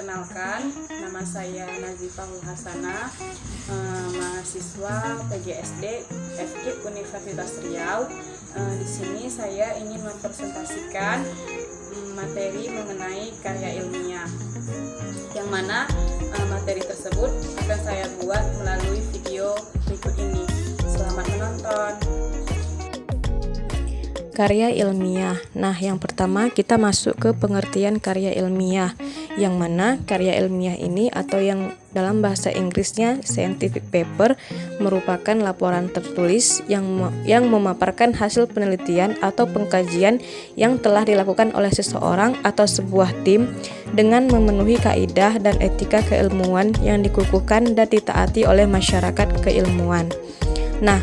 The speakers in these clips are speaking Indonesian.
Perkenalkan, nama saya Nazifah Hasanah, mahasiswa PGSD FKIP Universitas Riau. Di sini saya ingin mempresentasikan materi mengenai karya ilmiah, yang mana materi tersebut akan saya buat melalui video berikut ini. Selamat menonton. Karya ilmiah. Nah, yang pertama kita masuk ke pengertian karya ilmiah, yang mana karya ilmiah ini atau yang dalam bahasa Inggrisnya scientific paper merupakan laporan tertulis yang memaparkan hasil penelitian atau pengkajian yang telah dilakukan oleh seseorang atau sebuah tim dengan memenuhi kaidah dan etika keilmuan yang dikukuhkan dan ditaati oleh masyarakat keilmuan. Nah,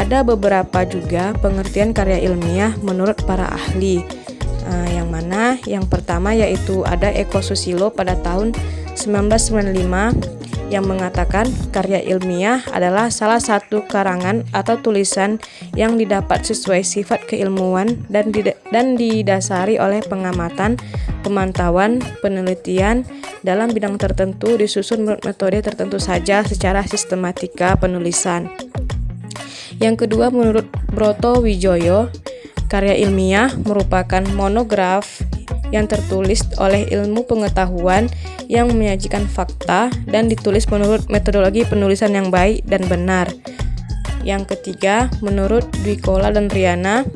ada beberapa juga pengertian karya ilmiah menurut para ahli, yang mana yang pertama yaitu ada Eko Susilo pada tahun 1995 yang mengatakan karya ilmiah adalah salah satu karangan atau tulisan yang didapat sesuai sifat keilmuan dan didasari oleh pengamatan, pemantauan, penelitian dalam bidang tertentu disusun menurut metode tertentu saja secara sistematika penulisan. Yang kedua, menurut Broto Wijoyo, karya ilmiah merupakan monograf yang tertulis oleh ilmu pengetahuan yang menyajikan fakta dan ditulis menurut metodologi penulisan yang baik dan benar. Yang ketiga, menurut Dwikola dan Riana,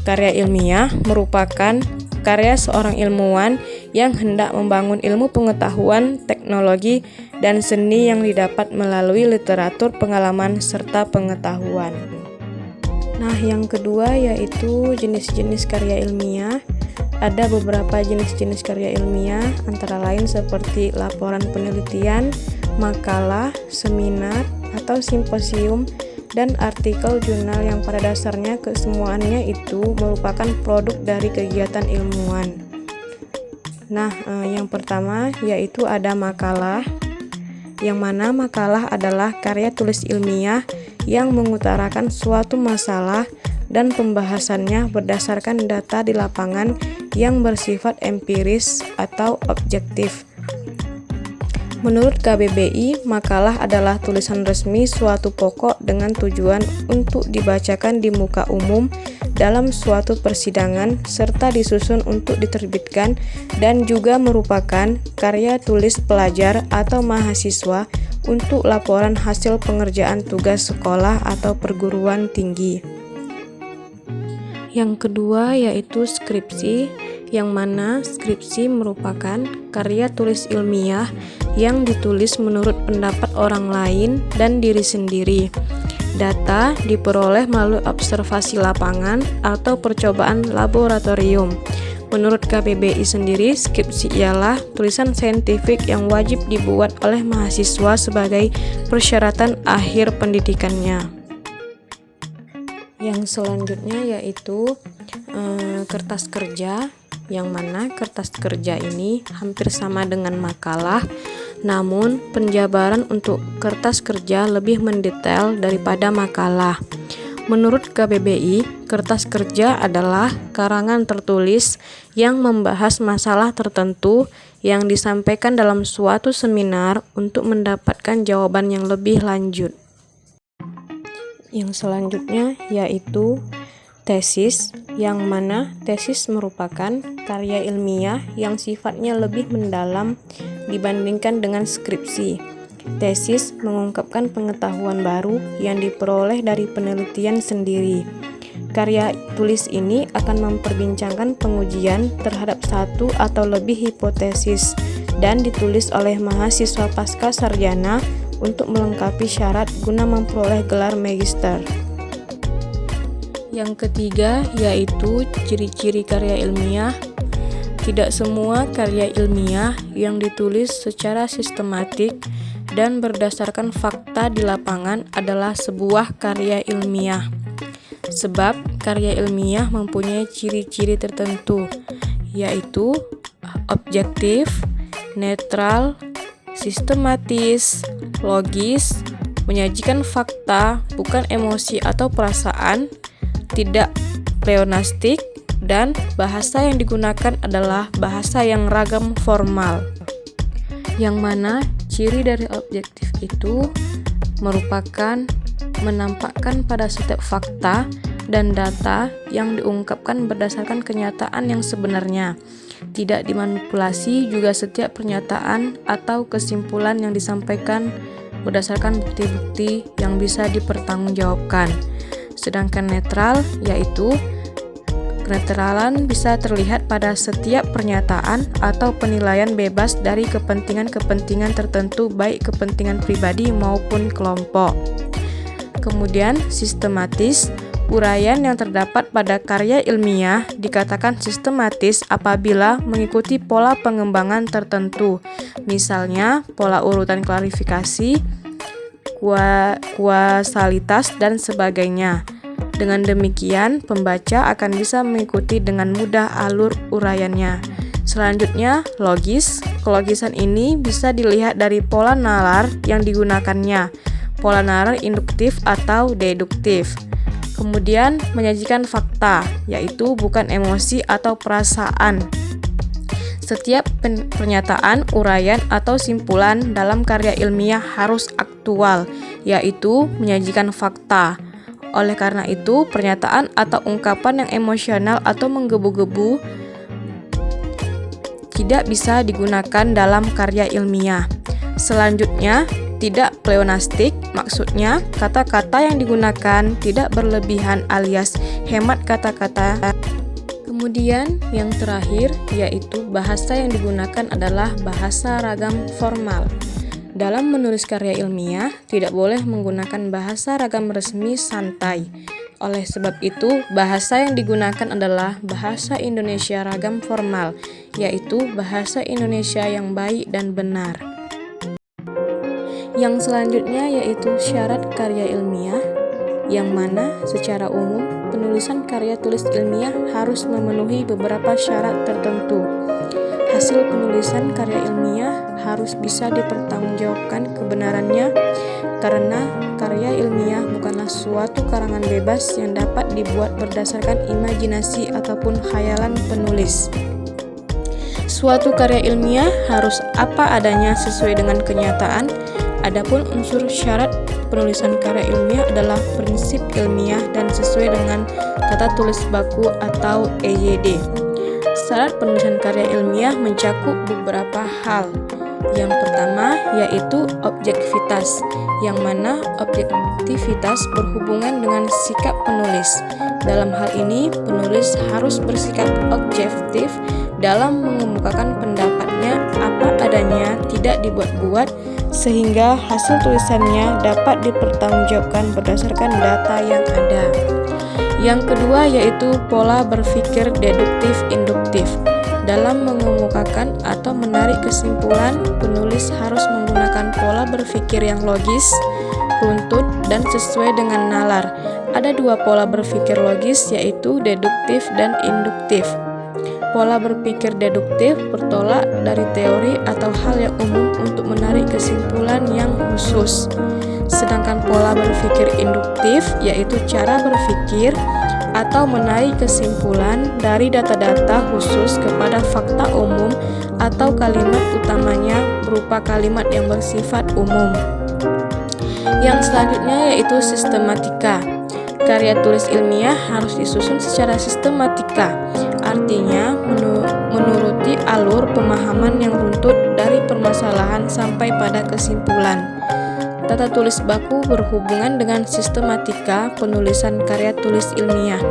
karya ilmiah merupakan karya seorang ilmuwan yang hendak membangun ilmu pengetahuan, teknologi, dan seni yang didapat melalui literatur, pengalaman, serta pengetahuan. Nah, yang kedua yaitu jenis-jenis karya ilmiah. Ada beberapa jenis-jenis karya ilmiah, antara lain seperti laporan penelitian, makalah, seminar, atau simposium, dan artikel jurnal yang pada dasarnya kesemuanya itu merupakan produk dari kegiatan ilmuwan. Nah, yang pertama yaitu ada makalah, yang mana makalah adalah karya tulis ilmiah yang mengutarakan suatu masalah dan pembahasannya berdasarkan data di lapangan yang bersifat empiris atau objektif. Menurut KBBI, makalah adalah tulisan resmi suatu pokok dengan tujuan untuk dibacakan di muka umum dalam suatu persidangan serta disusun untuk diterbitkan, dan juga merupakan karya tulis pelajar atau mahasiswa untuk laporan hasil pengerjaan tugas sekolah atau perguruan tinggi. Yang kedua yaitu skripsi, yang mana skripsi merupakan karya tulis ilmiah yang ditulis menurut pendapat orang lain dan diri sendiri. Data diperoleh melalui observasi lapangan atau percobaan laboratorium. Menurut KBBI sendiri, skripsi ialah tulisan saintifik yang wajib dibuat oleh mahasiswa sebagai persyaratan akhir pendidikannya. Yang selanjutnya yaitu kertas kerja, yang mana kertas kerja ini hampir sama dengan makalah, namun penjabaran untuk kertas kerja lebih mendetail daripada makalah. Menurut KBBI, kertas kerja adalah karangan tertulis yang membahas masalah tertentu yang disampaikan dalam suatu seminar untuk mendapatkan jawaban yang lebih lanjut. Yang selanjutnya yaitu tesis, yang mana tesis merupakan karya ilmiah yang sifatnya lebih mendalam dibandingkan dengan skripsi. Tesis mengungkapkan pengetahuan baru yang diperoleh dari penelitian sendiri. Karya tulis ini akan memperbincangkan pengujian terhadap satu atau lebih hipotesis dan ditulis oleh mahasiswa pasca sarjana untuk melengkapi syarat guna memperoleh gelar magister. Yang ketiga yaitu ciri-ciri karya ilmiah. Tidak semua karya ilmiah yang ditulis secara sistematik dan berdasarkan fakta di lapangan adalah sebuah karya ilmiah. Sebab karya ilmiah mempunyai ciri-ciri tertentu, yaitu objektif, netral, sistematis, logis, menyajikan fakta, bukan emosi atau perasaan, tidak pleonastik, dan bahasa yang digunakan adalah bahasa yang ragam formal, yang mana ciri dari objektif itu merupakan menampakkan pada setiap fakta dan data yang diungkapkan berdasarkan kenyataan yang sebenarnya, tidak dimanipulasi. Juga setiap pernyataan atau kesimpulan yang disampaikan berdasarkan bukti-bukti yang bisa dipertanggungjawabkan. Sedangkan netral, yaitu kenetralan bisa terlihat pada setiap pernyataan atau penilaian bebas dari kepentingan-kepentingan tertentu, baik kepentingan pribadi maupun kelompok. Kemudian sistematis, uraian yang terdapat pada karya ilmiah dikatakan sistematis apabila mengikuti pola pengembangan tertentu, misalnya pola urutan klarifikasi, kuasalitas, dan sebagainya. Dengan demikian, pembaca akan bisa mengikuti dengan mudah alur uraiannya. Selanjutnya, logis. Kelogisan ini bisa dilihat dari pola nalar yang digunakannya, pola nalar induktif atau deduktif. Kemudian, menyajikan fakta, yaitu bukan emosi atau perasaan. Setiap pernyataan, uraian, atau simpulan dalam karya ilmiah harus aktual, yaitu menyajikan fakta. Oleh karena itu, pernyataan atau ungkapan yang emosional atau menggebu-gebu tidak bisa digunakan dalam karya ilmiah. Selanjutnya, tidak pleonastik, maksudnya kata-kata yang digunakan tidak berlebihan alias hemat kata-kata. Kemudian yang terakhir yaitu bahasa yang digunakan adalah bahasa ragam formal. Dalam menulis karya ilmiah tidak boleh menggunakan bahasa ragam resmi santai. Oleh sebab itu, bahasa yang digunakan adalah bahasa Indonesia ragam formal, yaitu bahasa Indonesia yang baik dan benar. Yang selanjutnya yaitu syarat karya ilmiah, yang mana secara umum penulisan karya tulis ilmiah harus memenuhi beberapa syarat tertentu. Hasil penulisan karya ilmiah harus bisa dipertanggungjawabkan kebenarannya, karena karya ilmiah bukanlah suatu karangan bebas yang dapat dibuat berdasarkan imajinasi ataupun khayalan penulis. Suatu karya ilmiah harus apa adanya sesuai dengan kenyataan. Adapun unsur syarat penulisan karya ilmiah adalah prinsip ilmiah dan sesuai dengan tata tulis baku atau EYD. Syarat penulisan karya ilmiah mencakup beberapa hal. Yang pertama yaitu objektivitas, yang mana objektivitas berhubungan dengan sikap penulis. Dalam hal ini, penulis harus bersikap objektif dalam mengemukakan pendapatnya apa adanya, tidak dibuat-buat, sehingga hasil tulisannya dapat dipertanggungjawabkan berdasarkan data yang ada. Yang kedua yaitu pola berpikir deduktif-induktif. Dalam mengemukakan atau menarik kesimpulan, penulis harus menggunakan pola berpikir yang logis, runtut, dan sesuai dengan nalar. Ada dua pola berpikir logis yaitu deduktif dan induktif. Pola berpikir deduktif bertolak dari teori atau hal yang umum untuk menarik kesimpulan yang khusus. Sedangkan pola berpikir induktif yaitu cara berpikir atau menarik kesimpulan dari data-data khusus kepada fakta umum atau kalimat utamanya berupa kalimat yang bersifat umum. Yang selanjutnya yaitu sistematika. Karya tulis ilmiah harus disusun secara sistematika, artinya menuruti alur pemahaman yang runtut dari permasalahan sampai pada kesimpulan. Tata tulis baku berhubungan dengan sistematika penulisan karya tulis ilmiah.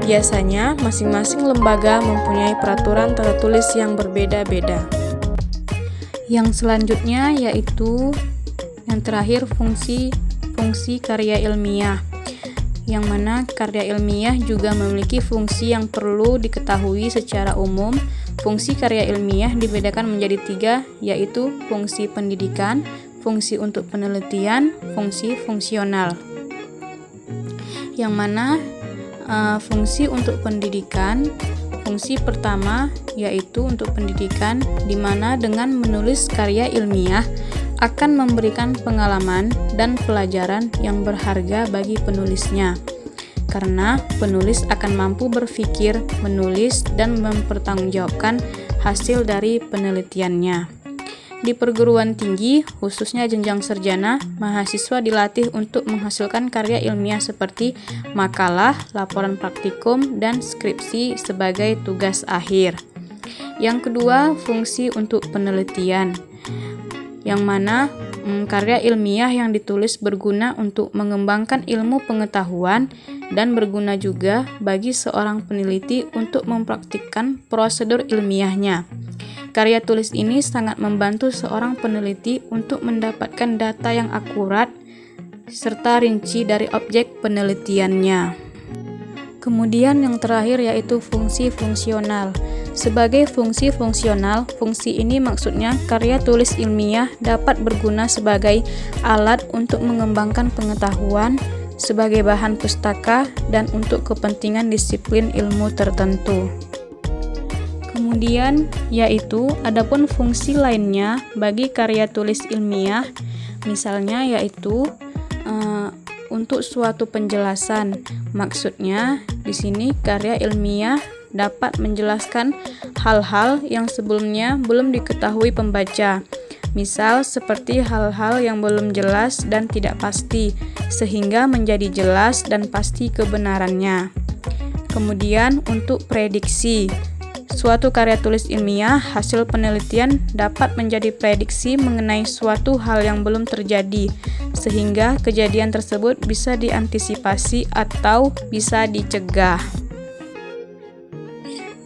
Biasanya masing-masing lembaga mempunyai peraturan tata tulis yang berbeda-beda. Yang selanjutnya yaitu yang terakhir fungsi karya ilmiah, yang mana karya ilmiah juga memiliki fungsi yang perlu diketahui secara umum. Fungsi karya ilmiah dibedakan menjadi 3, yaitu fungsi pendidikan, fungsi untuk penelitian, fungsi fungsional. Yang mana fungsi untuk pendidikan, fungsi pertama yaitu untuk pendidikan, di mana dengan menulis karya ilmiah akan memberikan pengalaman dan pelajaran yang berharga bagi penulisnya. karena penulis akan mampu berpikir, menulis, dan mempertanggungjawabkan hasil dari penelitiannya. Di perguruan tinggi, khususnya jenjang sarjana, mahasiswa dilatih untuk menghasilkan karya ilmiah seperti makalah, laporan praktikum, dan skripsi sebagai tugas akhir. Yang kedua, fungsi untuk penelitian, yang mana karya ilmiah yang ditulis berguna untuk mengembangkan ilmu pengetahuan dan berguna juga bagi seorang peneliti untuk mempraktikkan prosedur ilmiahnya. Karya tulis ini sangat membantu seorang peneliti untuk mendapatkan data yang akurat serta rinci dari objek penelitiannya. Kemudian yang terakhir yaitu fungsi fungsional. Sebagai fungsi fungsional, fungsi ini maksudnya karya tulis ilmiah dapat berguna sebagai alat untuk mengembangkan pengetahuan, sebagai bahan pustaka, dan untuk kepentingan disiplin ilmu tertentu. Kemudian yaitu adapun fungsi lainnya bagi karya tulis ilmiah, misalnya yaitu untuk suatu penjelasan. Maksudnya di sini karya ilmiah dapat menjelaskan hal-hal yang sebelumnya belum diketahui pembaca. Misal seperti hal-hal yang belum jelas dan tidak pasti, sehingga menjadi jelas dan pasti kebenarannya. Kemudian untuk prediksi. Suatu karya tulis ilmiah hasil penelitian dapat menjadi prediksi mengenai suatu hal yang belum terjadi, sehingga kejadian tersebut bisa diantisipasi atau bisa dicegah.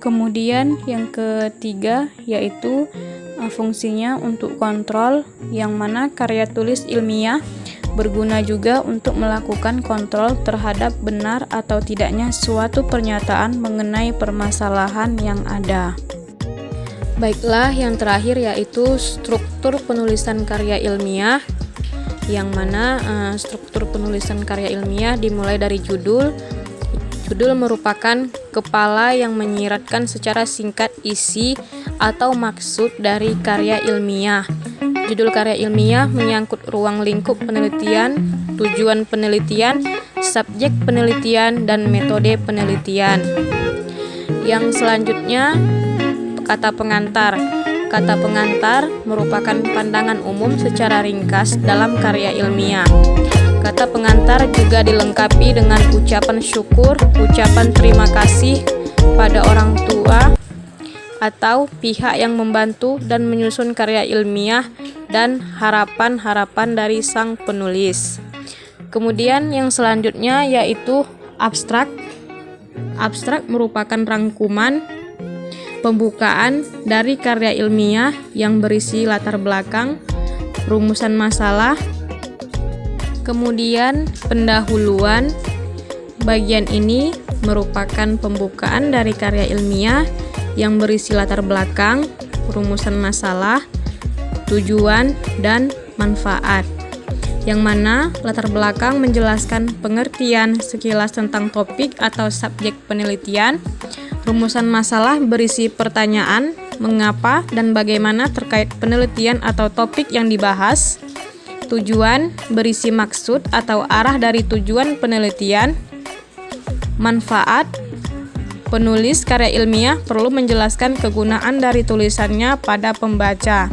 Kemudian yang ketiga yaitu fungsinya untuk kontrol, yang mana karya tulis ilmiah berguna juga untuk melakukan kontrol terhadap benar atau tidaknya suatu pernyataan mengenai permasalahan yang ada. Baiklah, yang terakhir yaitu struktur penulisan karya ilmiah, yang mana struktur penulisan karya ilmiah dimulai dari judul. Judul merupakan kepala yang menyiratkan secara singkat isi atau maksud dari karya ilmiah. Judul karya ilmiah menyangkut ruang lingkup penelitian, tujuan penelitian, subjek penelitian, dan metode penelitian. Yang selanjutnya, kata pengantar. Kata pengantar merupakan pandangan umum secara ringkas dalam karya ilmiah. Kata pengantar juga dilengkapi dengan ucapan syukur, ucapan terima kasih pada orang tua atau pihak yang membantu dan menyusun karya ilmiah, dan harapan-harapan dari sang penulis. Kemudian yang selanjutnya yaitu abstrak. Abstrak merupakan rangkuman pembukaan dari karya ilmiah yang berisi latar belakang, rumusan masalah, kemudian pendahuluan. Bagian ini merupakan pembukaan dari karya ilmiah yang berisi latar belakang, rumusan masalah, tujuan, dan manfaat. Yang mana latar belakang menjelaskan pengertian sekilas tentang topik atau subjek penelitian. Rumusan masalah berisi pertanyaan, mengapa dan bagaimana terkait penelitian atau topik yang dibahas. Tujuan berisi maksud atau arah dari tujuan penelitian. Manfaat, penulis karya ilmiah perlu menjelaskan kegunaan dari tulisannya pada pembaca.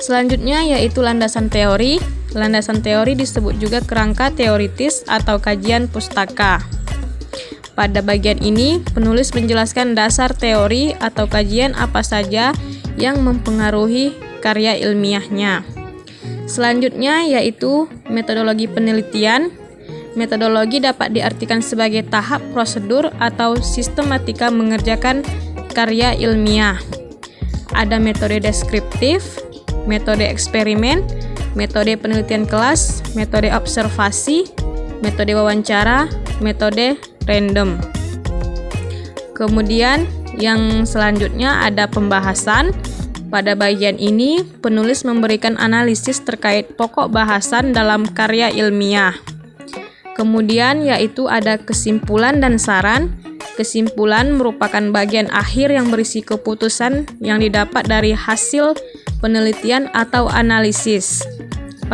Selanjutnya yaitu landasan teori. Landasan teori disebut juga kerangka teoritis atau kajian pustaka. Pada bagian ini, penulis menjelaskan dasar teori atau kajian apa saja yang mempengaruhi karya ilmiahnya. Selanjutnya yaitu metodologi penelitian. Metodologi dapat diartikan sebagai tahap prosedur atau sistematika mengerjakan karya ilmiah. Ada metode deskriptif, metode eksperimen, metode penelitian kelas, metode observasi, metode wawancara, metode random. Kemudian yang selanjutnya ada pembahasan. Pada bagian ini, penulis memberikan analisis terkait pokok bahasan dalam karya ilmiah. Kemudian yaitu ada kesimpulan dan saran. Kesimpulan merupakan bagian akhir yang berisi keputusan yang didapat dari hasil penelitian atau analisis.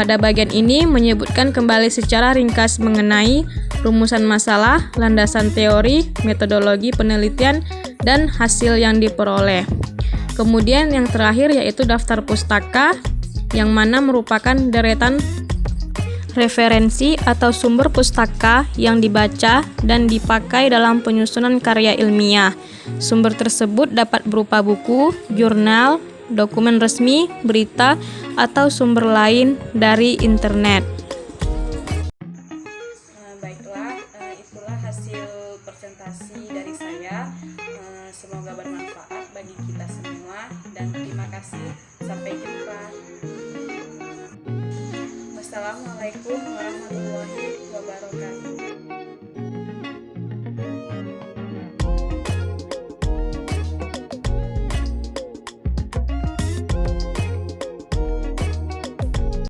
Pada bagian ini menyebutkan kembali secara ringkas mengenai rumusan masalah, landasan teori, metodologi penelitian, dan hasil yang diperoleh. Kemudian yang terakhir yaitu daftar pustaka, yang mana merupakan deretan referensi atau sumber pustaka yang dibaca dan dipakai dalam penyusunan karya ilmiah. Sumber tersebut dapat berupa buku, jurnal, dokumen resmi, berita, atau sumber lain dari internet. Baiklah, itulah hasil presentasi dari saya. Semoga bermanfaat bagi kita semua dan terima kasih. Sampai jumpa.